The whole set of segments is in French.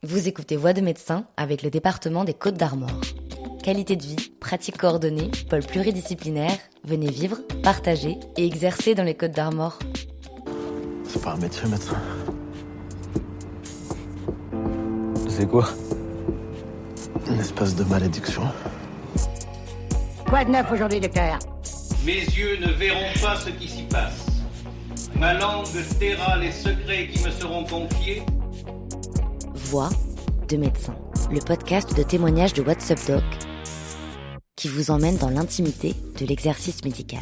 Vous écoutez Voix de médecin avec le département des Côtes-d'Armor. Qualité de vie, pratiques coordonnées, pôle pluridisciplinaire, venez vivre, partager et exercer dans les Côtes-d'Armor. C'est pas un métier, médecin. C'est quoi? Une espèce de malédiction. Quoi de neuf aujourd'hui, docteur? Mes yeux ne verront pas ce qui s'y passe. Ma langue taira les secrets qui me seront confiés. Voix de médecin, le podcast de témoignages de What's Up Doc qui vous emmène dans l'intimité de l'exercice médical.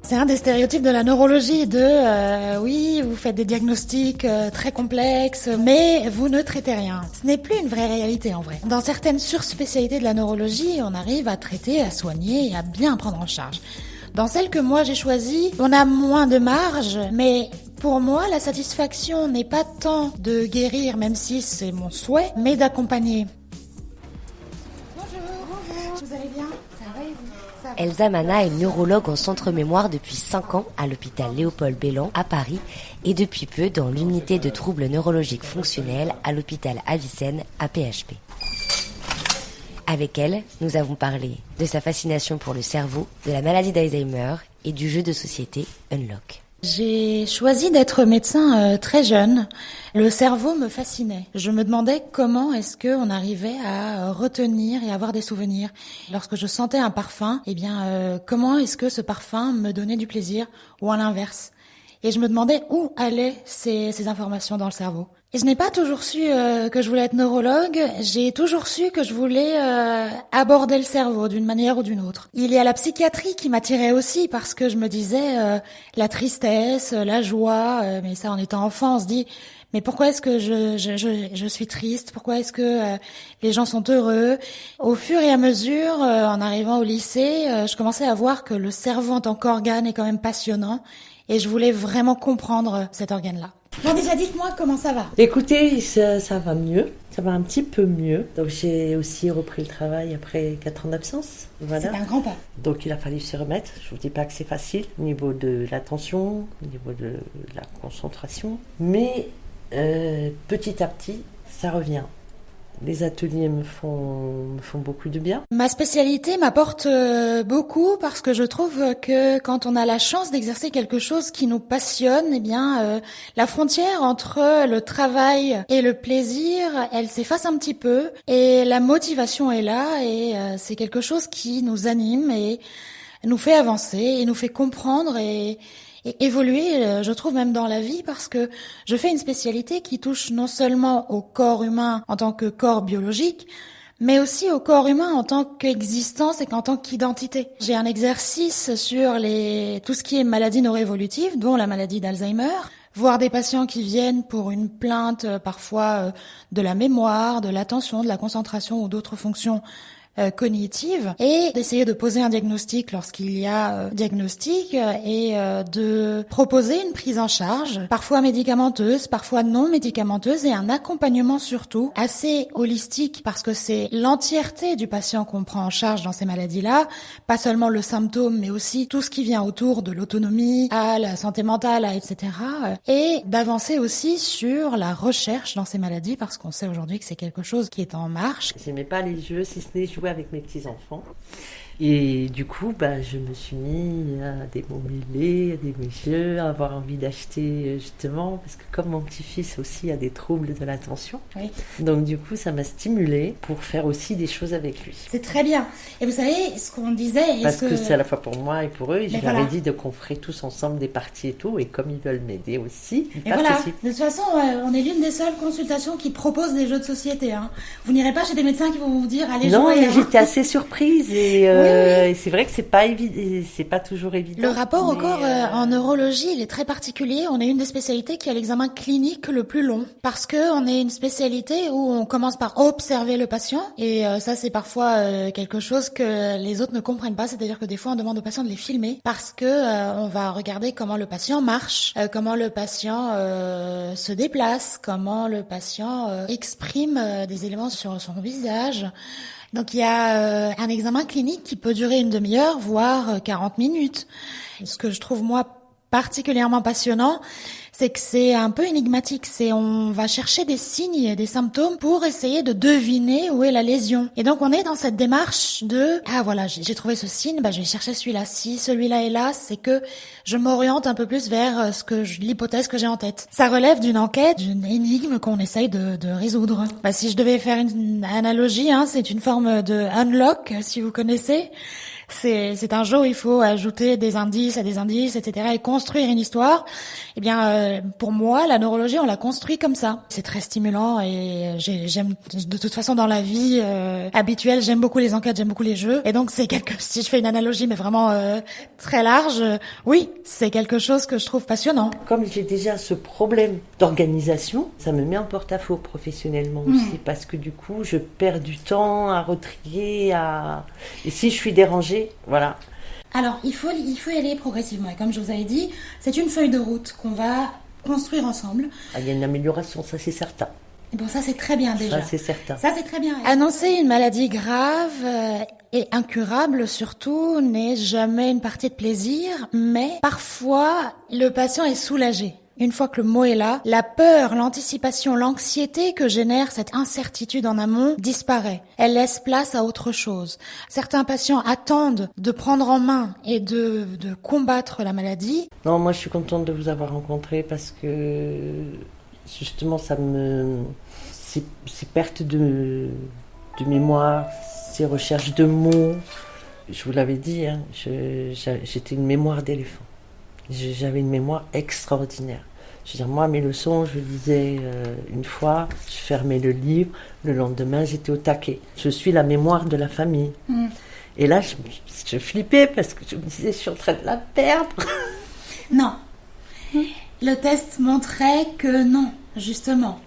C'est un des stéréotypes de la neurologie oui, vous faites des diagnostics très complexes, mais vous ne traitez rien. Ce n'est plus une vraie réalité en vrai. Dans certaines surspécialités de la neurologie, on arrive à traiter, à soigner et à bien prendre en charge. Dans celle que moi j'ai choisie, on a moins de marge, mais pour moi, la satisfaction n'est pas tant de guérir, même si c'est mon souhait, mais d'accompagner. Bonjour, vous allez bien? Ça va et vous? Elsa Mana est neurologue en centre mémoire depuis 5 ans à l'hôpital Léopold Bellan à Paris et depuis peu dans l'unité de troubles neurologiques fonctionnels à l'hôpital Avicenne à PHP. Avec elle, nous avons parlé de sa fascination pour le cerveau, de la maladie d'Alzheimer et du jeu de société Unlock. J'ai choisi d'être médecin très jeune. Le cerveau me fascinait. Je me demandais comment est-ce qu'on arrivait à retenir et avoir des souvenirs. Lorsque je sentais un parfum, comment est-ce que ce parfum me donnait du plaisir ou à l'inverse. Et je me demandais où allaient ces informations dans le cerveau. Et je n'ai pas toujours su que je voulais être neurologue, j'ai toujours su que je voulais aborder le cerveau d'une manière ou d'une autre. Il y a la psychiatrie qui m'attirait aussi parce que je me disais la tristesse, la joie, mais ça en étant enfant on se dit mais pourquoi est-ce que je suis triste? Pourquoi est-ce que les gens sont heureux? Au fur et à mesure, en arrivant au lycée, je commençais à voir que le cerveau en tant qu'organe est quand même passionnant et je voulais vraiment comprendre cet organe-là. Bon, déjà, dites-moi comment ça va. Écoutez, ça va mieux, ça va un petit peu mieux. Donc j'ai aussi repris le travail après 4 ans d'absence. Voilà. C'est un grand pas. Donc il a fallu se remettre. Je vous dis pas que c'est facile au niveau de l'attention, au niveau de la concentration. Mais petit à petit, ça revient. Les ateliers me font beaucoup de bien. Ma spécialité m'apporte beaucoup parce que je trouve que quand on a la chance d'exercer quelque chose qui nous passionne, la frontière entre le travail et le plaisir, elle s'efface un petit peu et la motivation est là et c'est quelque chose qui nous anime et nous fait avancer et nous fait comprendre et évoluer, je trouve même dans la vie parce que je fais une spécialité qui touche non seulement au corps humain en tant que corps biologique, mais aussi au corps humain en tant qu'existence et qu'en tant qu'identité. J'ai un exercice sur tout ce qui est maladie neuroévolutive, dont la maladie d'Alzheimer, voir des patients qui viennent pour une plainte parfois de la mémoire, de l'attention, de la concentration ou d'autres fonctions cognitive et d'essayer de poser un diagnostic lorsqu'il y a diagnostic et de proposer une prise en charge, parfois médicamenteuse, parfois non médicamenteuse et un accompagnement surtout assez holistique parce que c'est l'entièreté du patient qu'on prend en charge dans ces maladies-là, pas seulement le symptôme mais aussi tout ce qui vient autour de l'autonomie, à la santé mentale, etc. Et d'avancer aussi sur la recherche dans ces maladies parce qu'on sait aujourd'hui que c'est quelque chose qui est en marche. J'aimais pas les jeux, si ce n'est jouer avec mes petits-enfants. Et du coup, je me suis mis à démobiler, à des jeux, à avoir envie d'acheter justement, parce que comme mon petit-fils aussi a des troubles de l'attention, oui. Donc du coup, ça m'a stimulée pour faire aussi des choses avec lui. C'est très bien. Et vous savez, ce qu'on disait... Parce que c'est à la fois pour moi et pour eux, et je leur ai dit qu'on ferait tous ensemble des parties et tout, et comme ils veulent m'aider aussi, et voilà. De toute façon, on est l'une des seules consultations qui propose des jeux de société. Hein. Vous n'irez pas chez des médecins qui vont vous dire allez jouer. Non, mais j'étais assez surprise et... Oui. Et c'est vrai que c'est pas évident, c'est pas toujours évident. Le rapport au corps en neurologie, il est très particulier. On est une des spécialités qui a l'examen clinique le plus long parce que on est une spécialité où on commence par observer le patient et ça c'est parfois quelque chose que les autres ne comprennent pas. C'est-à-dire que des fois on demande aux patients de les filmer parce que on va regarder comment le patient marche, comment le patient se déplace, comment le patient exprime des éléments sur son visage. Donc il y a un examen clinique qui peut durer une demi-heure, voire 40 minutes. Ce que je trouve moi particulièrement passionnant, c'est que c'est un peu énigmatique. On va chercher des signes et des symptômes pour essayer de deviner où est la lésion. Et donc on est dans cette démarche de voilà, j'ai trouvé ce signe, je vais chercher celui-là. Si celui-là est là, c'est que je m'oriente un peu plus vers l'hypothèse que j'ai en tête. Ça relève d'une enquête, d'une énigme qu'on essaye de résoudre. Si je devais faire une analogie, c'est une forme de unlock, si vous connaissez. C'est un jeu où il faut ajouter des indices à des indices, etc. et construire une histoire. Eh bien, pour moi, la neurologie, on la construit comme ça. C'est très stimulant et j'aime, de toute façon, dans la vie habituelle, j'aime beaucoup les enquêtes, j'aime beaucoup les jeux. Et donc, si je fais une analogie, mais vraiment très large, oui, c'est quelque chose que je trouve passionnant. Comme j'ai déjà ce problème d'organisation, ça me met en porte-à-faux professionnellement aussi, parce que du coup, je perds du temps à retrier, et si je suis dérangée, voilà. Alors, il faut y aller progressivement. Et comme je vous avais dit, c'est une feuille de route qu'on va construire ensemble. Il y a une amélioration, ça c'est certain. Et bon, ça c'est très bien déjà. Ça c'est certain. Ça c'est très bien. Annoncer une maladie grave et incurable surtout n'est jamais une partie de plaisir, mais parfois le patient est soulagé. Une fois que le mot est là, la peur, l'anticipation, l'anxiété que génère cette incertitude en amont disparaît. Elle laisse place à autre chose. Certains patients attendent de prendre en main et de combattre la maladie. Non, moi je suis contente de vous avoir rencontré parce que justement ces pertes de mémoire, ces recherches de mots, je vous l'avais dit, j'étais une mémoire d'éléphant. J'avais une mémoire extraordinaire. Je veux dire, moi, mes leçons, je lisais une fois, je fermais le livre, le lendemain, j'étais au taquet. Je suis la mémoire de la famille. Et là, je flippais parce que je me disais, je suis en train de la perdre. Non. Le test montrait que non, justement.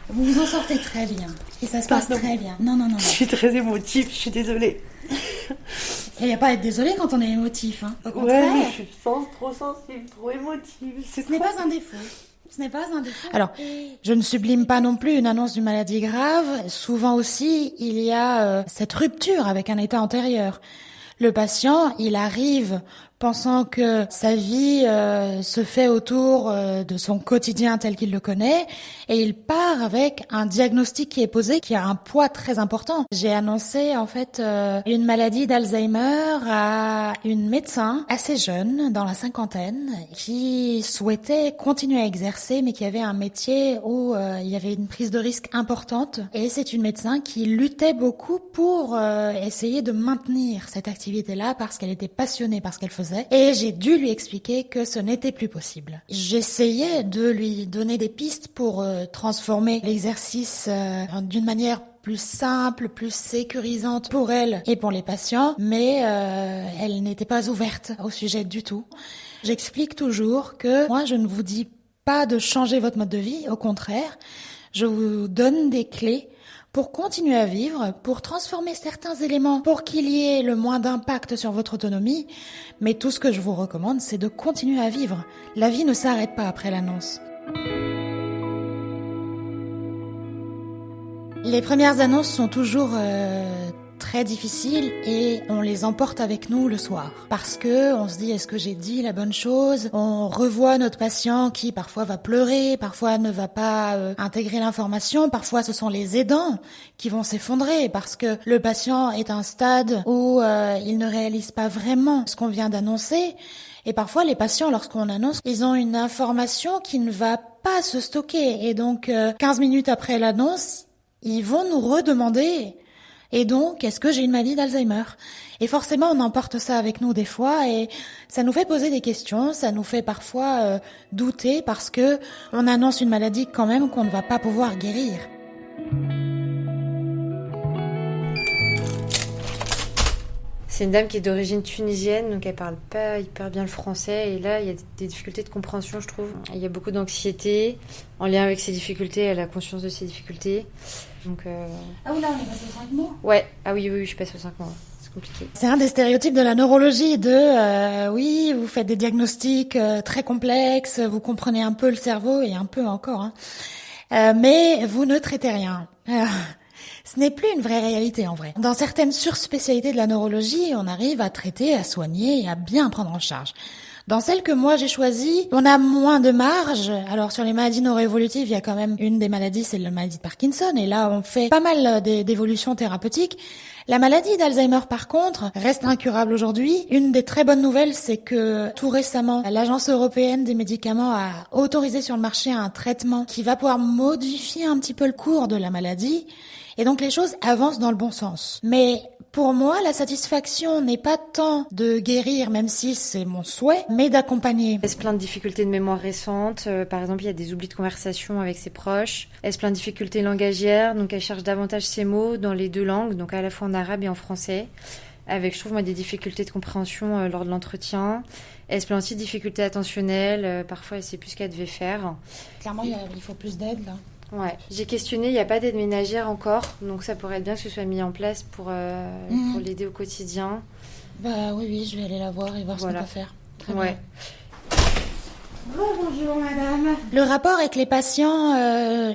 Vous vous en sortez très bien. Et ça se passe très bien. Non. Je suis très émotive, je suis désolée. Il n'y a pas à être désolé quand on est émotif. Au contraire. Ouais, je suis trop sensible, trop émotive. Ce n'est pas un défaut. Ce n'est pas un défaut. Alors, je ne sublime pas non plus une annonce d'une maladie grave. Souvent aussi, il y a cette rupture avec un état antérieur. Le patient, il arrive pensant que sa vie se fait autour de son quotidien tel qu'il le connaît, et il part avec un diagnostic qui est posé, qui a un poids très important. J'ai annoncé en fait une maladie d'Alzheimer à une médecin assez jeune, dans la cinquantaine, qui souhaitait continuer à exercer, mais qui avait un métier où il y avait une prise de risque importante. Et c'est une médecin qui luttait beaucoup pour essayer de maintenir cette activité-là parce qu'elle était passionnée par ce qu'elle faisait. Et j'ai dû lui expliquer que ce n'était plus possible. J'essayais de lui donner des pistes pour transformer l'exercice d'une manière plus simple, plus sécurisante pour elle et pour les patients, mais elle n'était pas ouverte au sujet du tout. J'explique toujours que moi, je ne vous dis pas de changer votre mode de vie, au contraire, je vous donne des clés pour continuer à vivre, pour transformer certains éléments, pour qu'il y ait le moins d'impact sur votre autonomie. Mais tout ce que je vous recommande, c'est de continuer à vivre. La vie ne s'arrête pas après l'annonce. Les premières annonces sont toujours très difficiles et on les emporte avec nous le soir. Parce que on se dit, est-ce que j'ai dit la bonne chose? On revoit notre patient qui parfois va pleurer, parfois ne va pas intégrer l'information, parfois ce sont les aidants qui vont s'effondrer parce que le patient est à un stade où il ne réalise pas vraiment ce qu'on vient d'annoncer. Et parfois les patients, lorsqu'on annonce, ils ont une information qui ne va pas se stocker. Et donc 15 minutes après l'annonce, ils vont nous redemander: et donc, est-ce que j'ai une maladie d'Alzheimer? Et forcément, on emporte ça avec nous des fois et ça nous fait poser des questions, ça nous fait parfois douter parce que on annonce une maladie quand même qu'on ne va pas pouvoir guérir. C'est une dame qui est d'origine tunisienne, donc elle parle pas hyper bien le français. Et là, il y a des difficultés de compréhension, je trouve. Il y a beaucoup d'anxiété. En lien avec ces difficultés, elle a conscience de ces difficultés. Donc, Ah oui, là, on est passé aux 5 mots. Ouais, ah oui, je passe aux 5 mots. C'est compliqué. C'est un des stéréotypes de la neurologie oui, vous faites des diagnostics très complexes, vous comprenez un peu le cerveau et un peu encore, mais vous ne traitez rien. Ce n'est plus une vraie réalité en vrai. Dans certaines surspécialités de la neurologie, on arrive à traiter, à soigner et à bien prendre en charge. Dans celle que moi j'ai choisie, on a moins de marge. Alors sur les maladies neuroévolutives, il y a quand même une des maladies, c'est la maladie de Parkinson. Et là, on fait pas mal d'évolutions thérapeutiques. La maladie d'Alzheimer, par contre, reste incurable aujourd'hui. Une des très bonnes nouvelles, c'est que tout récemment, l'Agence européenne des médicaments a autorisé sur le marché un traitement qui va pouvoir modifier un petit peu le cours de la maladie. Et donc les choses avancent dans le bon sens. Mais pour moi, la satisfaction n'est pas tant de guérir, même si c'est mon souhait, mais d'accompagner. Elle se plaint de difficultés de mémoire récentes. Par exemple, il y a des oublis de conversation avec ses proches. Elle se plaint de difficultés langagières, donc elle cherche davantage ses mots dans les deux langues, donc à la fois en arabe et en français. Avec, je trouve, moi, des difficultés de compréhension lors de l'entretien. Elle se plaint aussi de difficultés attentionnelles. Parfois, elle sait plus ce qu'elle devait faire. Clairement, il faut plus d'aide, là. Ouais, j'ai questionné, il n'y a pas d'aide ménagère encore, donc ça pourrait être bien que ce soit mis en place pour l'aider au quotidien. Bah oui, je vais aller la voir et voir ce qu'on peut faire. Très bien. Bonjour madame. Le rapport avec les patients,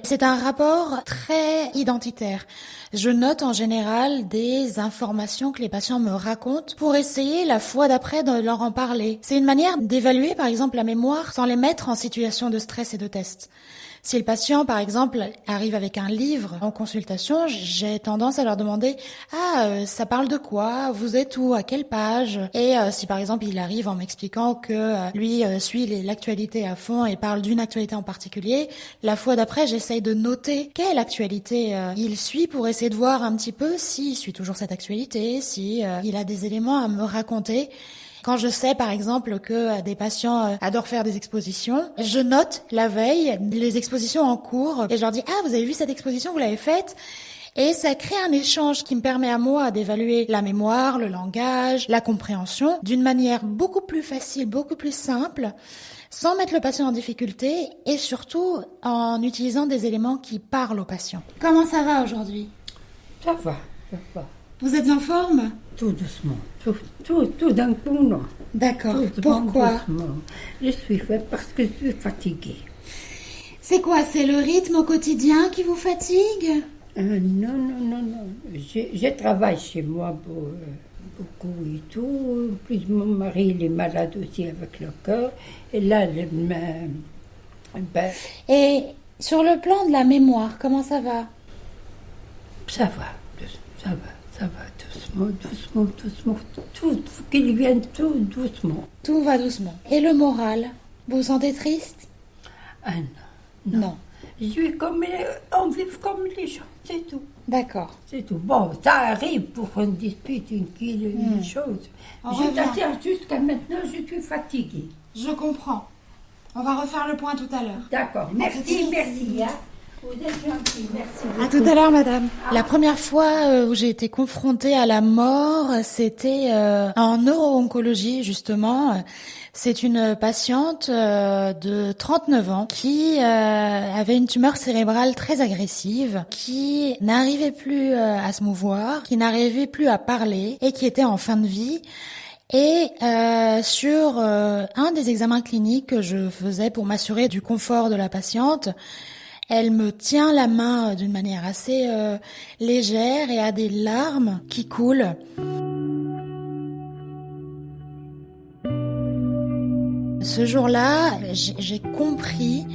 c'est un rapport très identitaire. Je note en général des informations que les patients me racontent pour essayer la fois d'après de leur en parler. C'est une manière d'évaluer par exemple la mémoire sans les mettre en situation de stress et de test. Si le patient, par exemple, arrive avec un livre en consultation, j'ai tendance à leur demander « Ah, ça parle de quoi? Vous êtes où? À quelle page ?» Et si, par exemple, il arrive en m'expliquant que lui suit l'actualité à fond et parle d'une actualité en particulier, la fois d'après, j'essaye de noter quelle actualité il suit pour essayer de voir un petit peu s'il suit toujours cette actualité, si il a des éléments à me raconter. Quand je sais, par exemple, que des patients adorent faire des expositions, je note la veille les expositions en cours et je leur dis « Ah, vous avez vu cette exposition, vous l'avez faite ?» Et ça crée un échange qui me permet à moi d'évaluer la mémoire, le langage, la compréhension d'une manière beaucoup plus facile, beaucoup plus simple, sans mettre le patient en difficulté et surtout en utilisant des éléments qui parlent au patient. Comment ça va aujourd'hui? Ça va. Vous êtes en forme? Tout doucement, tout d'un coup, non. D'accord. Tout Pourquoi? doucement. Je suis faite parce que je suis fatiguée. C'est quoi? C'est le rythme au quotidien qui vous fatigue? Non. Je travaille chez moi beaucoup et tout. Plus mon mari, il est malade aussi avec le cœur. Et là, Et sur le plan de la mémoire, comment ça va? Ça va, doucement. Tout, qu'il vienne tout doucement. Tout va doucement. Et le moral? Vous vous sentez triste? Ah non. Non. On vit comme les gens, c'est tout. D'accord. C'est tout. Bon, ça arrive pour une dispute, une chose. C'est-à-dire, jusqu'à maintenant, je suis fatiguée. Je comprends. On va refaire le point tout à l'heure. D'accord. Merci. Hein. Vous êtes gentille, merci. À tout à l'heure, madame. La première fois où j'ai été confrontée à la mort, c'était en neuro-oncologie, justement. C'est une patiente de 39 ans qui avait une tumeur cérébrale très agressive, qui n'arrivait plus à se mouvoir, qui n'arrivait plus à parler et qui était en fin de vie. Et sur un des examens cliniques que je faisais pour m'assurer du confort de la patiente, elle me tient la main d'une manière assez légère et a des larmes qui coulent. Ce jour-là, j'ai compris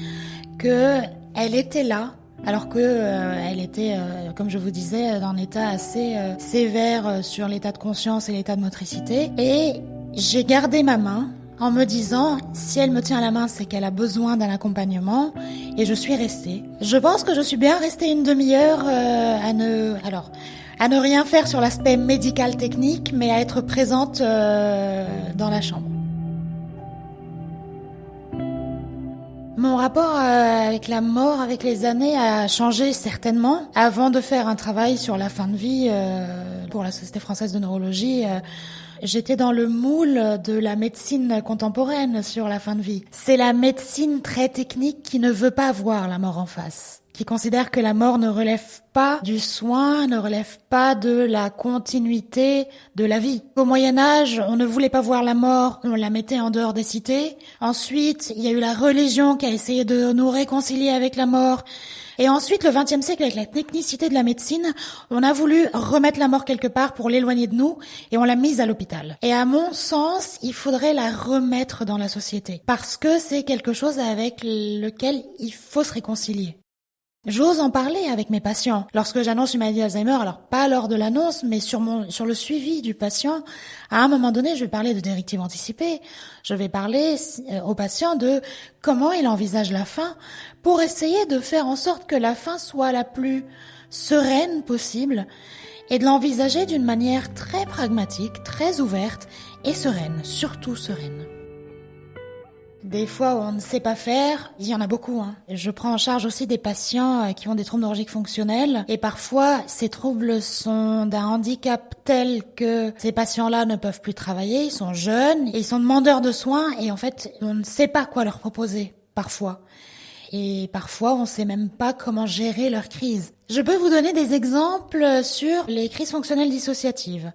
que elle était là, alors que elle était, comme je vous disais, dans un état assez sévère sur l'état de conscience et l'état de motricité. Et j'ai gardé ma main en me disant, si elle me tient la main, c'est qu'elle a besoin d'un accompagnement. Et je suis restée. Je pense que je suis bien restée une demi-heure à ne rien faire sur l'aspect médical technique, mais à être présente dans la chambre. Mon rapport avec la mort, avec les années, a changé certainement. Avant de faire un travail sur la fin de vie pour la Société française de neurologie, j'étais dans le moule de la médecine contemporaine sur la fin de vie. C'est la médecine très technique qui ne veut pas voir la mort en face. qui considère que la mort ne relève pas du soin, ne relève pas de la continuité de la vie. Au Moyen-Âge, on ne voulait pas voir la mort, on la mettait en dehors des cités. Ensuite, il y a eu la religion qui a essayé de nous réconcilier avec la mort. Et ensuite, le XXe siècle, avec la technicité de la médecine, on a voulu remettre la mort quelque part pour l'éloigner de nous et on l'a mise à l'hôpital. Et à mon sens, il faudrait la remettre dans la société parce que c'est quelque chose avec lequel il faut se réconcilier. J'ose en parler avec mes patients. Lorsque j'annonce une maladie d'Alzheimer, alors pas lors de l'annonce, mais sur le suivi du patient, à un moment donné, je vais parler de directives anticipées. Je vais parler au patient de comment il envisage la fin pour essayer de faire en sorte que la fin soit la plus sereine possible et de l'envisager d'une manière très pragmatique, très ouverte et sereine, surtout sereine. Des fois où on ne sait pas faire, il y en a beaucoup. Je prends en charge aussi des patients qui ont des troubles neurologiques fonctionnels et parfois ces troubles sont d'un handicap tel que ces patients-là ne peuvent plus travailler, ils sont jeunes, et ils sont demandeurs de soins et en fait on ne sait pas quoi leur proposer parfois. Et parfois, on ne sait même pas comment gérer leur crise. Je peux vous donner des exemples sur les crises fonctionnelles dissociatives.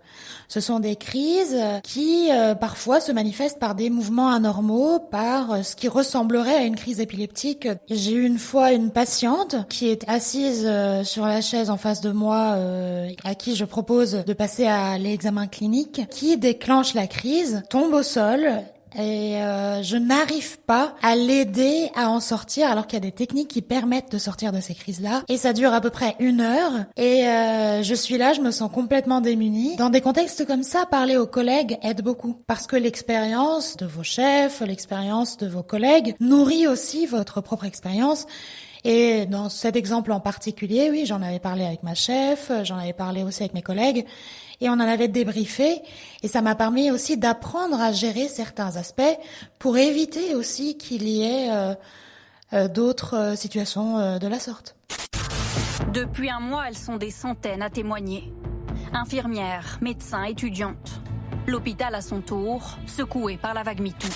Ce sont des crises qui, parfois, se manifestent par des mouvements anormaux, par ce qui ressemblerait à une crise épileptique. J'ai eu une fois une patiente qui est assise sur la chaise en face de moi, à qui je propose de passer à l'examen clinique, qui déclenche la crise, tombe au sol. Et je n'arrive pas à l'aider à en sortir alors qu'il y a des techniques qui permettent de sortir de ces crises-là. Et ça dure à peu près 1 heure. Et je suis là, je me sens complètement démunie. Dans des contextes comme ça, parler aux collègues aide beaucoup. Parce que l'expérience de vos chefs, l'expérience de vos collègues nourrit aussi votre propre expérience. Et dans cet exemple en particulier, oui, j'en avais parlé avec ma chef, j'en avais parlé aussi avec mes collègues. Et on en avait débriefé et ça m'a permis aussi d'apprendre à gérer certains aspects pour éviter aussi qu'il y ait d'autres situations de la sorte. Depuis un mois, elles sont des centaines à témoigner. Infirmières, médecins, étudiantes. L'hôpital à son tour, secoué par la vague MeToo.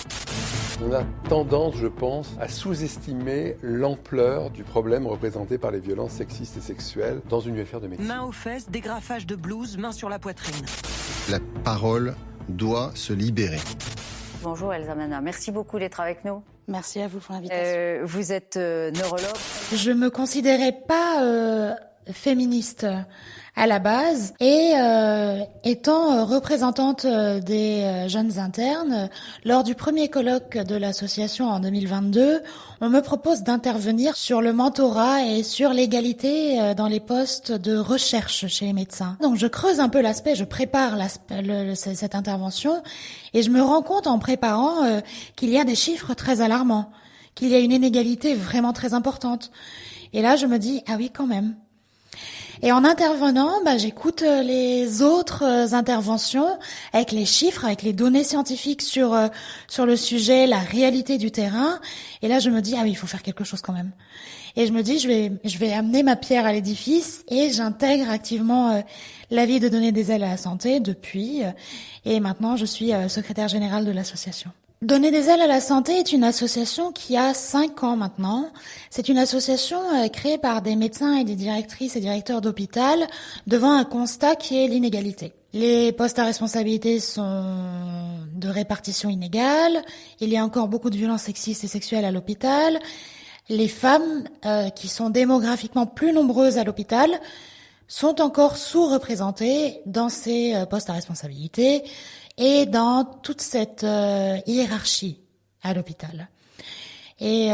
On a tendance, je pense, à sous-estimer l'ampleur du problème représenté par les violences sexistes et sexuelles dans une UFR de médecine. Main aux fesses, dégrafage de blouse, main sur la poitrine. La parole doit se libérer. Bonjour Elsa Mana, merci beaucoup d'être avec nous. Merci à vous pour l'invitation. Vous êtes neurologue. Je me considérais pas féministe à la base et étant représentante des jeunes internes, lors du premier colloque de l'association en 2022, on me propose d'intervenir sur le mentorat et sur l'égalité dans les postes de recherche chez les médecins. Donc je creuse un peu l'aspect, je prépare cette intervention et je me rends compte en préparant qu'il y a des chiffres très alarmants, qu'il y a une inégalité vraiment très importante. Et là je me dis, ah oui quand même. Et en intervenant, j'écoute les autres interventions avec les chiffres, avec les données scientifiques sur le sujet, la réalité du terrain. Et là, je me dis, ah oui, il faut faire quelque chose quand même. Et je me dis, je vais amener ma pierre à l'édifice et j'intègre activement l'avis de donner des ailes à la santé depuis. Et maintenant, je suis secrétaire générale de l'association. Donner des ailes à la santé est une association qui a 5 ans maintenant. C'est une association créée par des médecins et des directrices et directeurs d'hôpital devant un constat qui est l'inégalité. Les postes à responsabilité sont de répartition inégale. Il y a encore beaucoup de violences sexistes et sexuelles à l'hôpital. Les femmes, qui sont démographiquement plus nombreuses à l'hôpital, sont encore sous-représentées dans ces postes à responsabilité et dans toute cette hiérarchie à l'hôpital. Et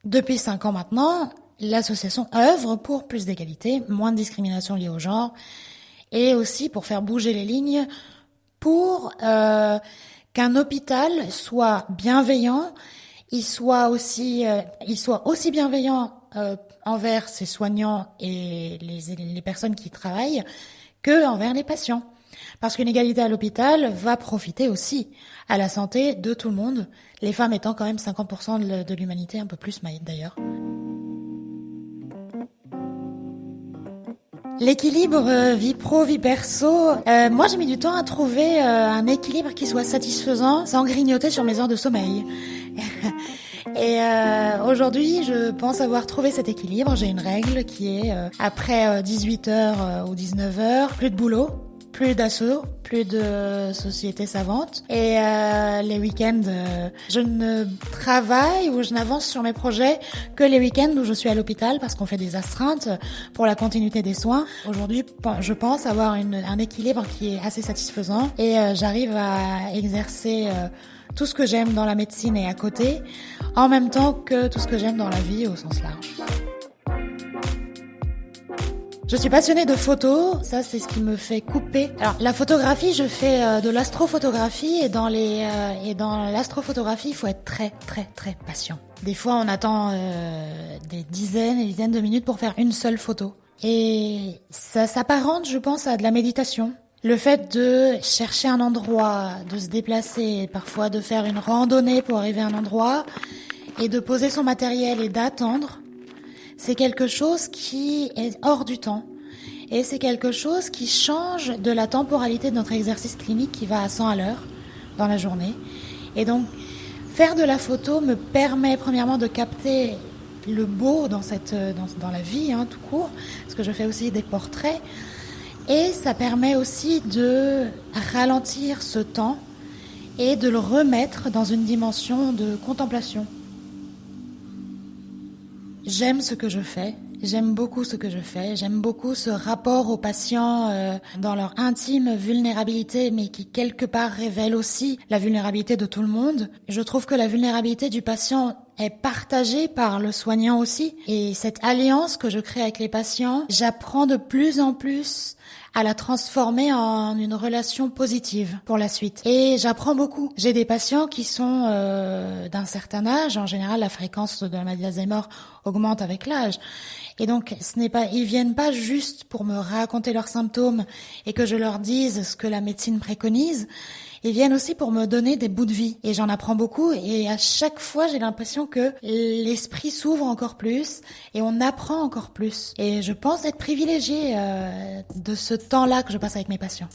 depuis 5 ans maintenant, l'association œuvre pour plus d'égalité, moins de discrimination liée au genre, et aussi pour faire bouger les lignes, pour qu'un hôpital soit bienveillant, il soit aussi bienveillant envers ses soignants et les personnes qui y travaillent que envers les patients. Parce qu'une égalité à l'hôpital va profiter aussi à la santé de tout le monde, les femmes étant quand même 50% de l'humanité, un peu plus d'ailleurs. L'équilibre vie pro, vie perso, moi j'ai mis du temps à trouver un équilibre qui soit satisfaisant sans grignoter sur mes heures de sommeil. Et aujourd'hui, je pense avoir trouvé cet équilibre. J'ai une règle qui est après 18h ou 19h, plus de boulot, plus d'assaut, plus de société savante. Et les week-ends, je ne travaille ou je n'avance sur mes projets que les week-ends où je suis à l'hôpital parce qu'on fait des astreintes pour la continuité des soins. Aujourd'hui, je pense avoir un équilibre qui est assez satisfaisant et j'arrive à exercer tout ce que j'aime dans la médecine et à côté, en même temps que tout ce que j'aime dans la vie au sens large. Je suis passionnée de photos, ça c'est ce qui me fait couper. Alors la photographie, je fais de l'astrophotographie et dans l'astrophotographie, il faut être très très très patient. Des fois, on attend des dizaines et dizaines de minutes pour faire une seule photo. Et ça s'apparente, je pense, à de la méditation. Le fait de chercher un endroit, de se déplacer, parfois de faire une randonnée pour arriver à un endroit et de poser son matériel et d'attendre, c'est quelque chose qui est hors du temps. Et c'est quelque chose qui change de la temporalité de notre exercice clinique qui va à 100 à l'heure dans la journée. Et donc, faire de la photo me permet premièrement de capter le beau dans la vie, tout court, parce que je fais aussi des portraits. Et ça permet aussi de ralentir ce temps et de le remettre dans une dimension de contemplation. J'aime ce que je fais, j'aime beaucoup ce que je fais, j'aime beaucoup ce rapport aux patients dans leur intime vulnérabilité, mais qui quelque part révèle aussi la vulnérabilité de tout le monde. Je trouve que la vulnérabilité du patient est partagée par le soignant aussi. Et cette alliance que je crée avec les patients, j'apprends de plus en plus à la transformer en une relation positive pour la suite. Et j'apprends beaucoup. J'ai des patients qui sont d'un certain âge. En général, la fréquence de la maladie d'Alzheimer augmente avec l'âge. Et donc, ils viennent pas juste pour me raconter leurs symptômes et que je leur dise ce que la médecine préconise. Ils viennent aussi pour me donner des bouts de vie. Et j'en apprends beaucoup. Et à chaque fois, j'ai l'impression que l'esprit s'ouvre encore plus et on apprend encore plus. Et je pense être privilégiée de ce temps-là que je passe avec mes patients.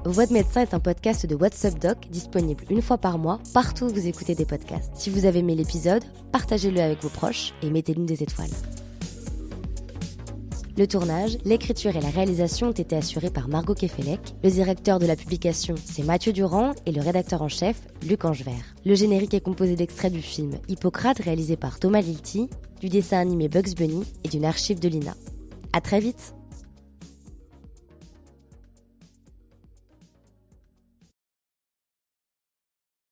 Voix de médecin est un podcast de What's Up Doc, disponible une fois par mois, partout où vous écoutez des podcasts. Si vous avez aimé l'épisode, partagez-le avec vos proches et mettez-nous des étoiles. Le tournage, l'écriture et la réalisation ont été assurés par Margot Kefelec. Le directeur de la publication, c'est Mathieu Durand et le rédacteur en chef, Luc Angevert. Le générique est composé d'extraits du film Hippocrate réalisé par Thomas Lilti, du dessin animé Bugs Bunny et d'une archive de l'INA. À très vite!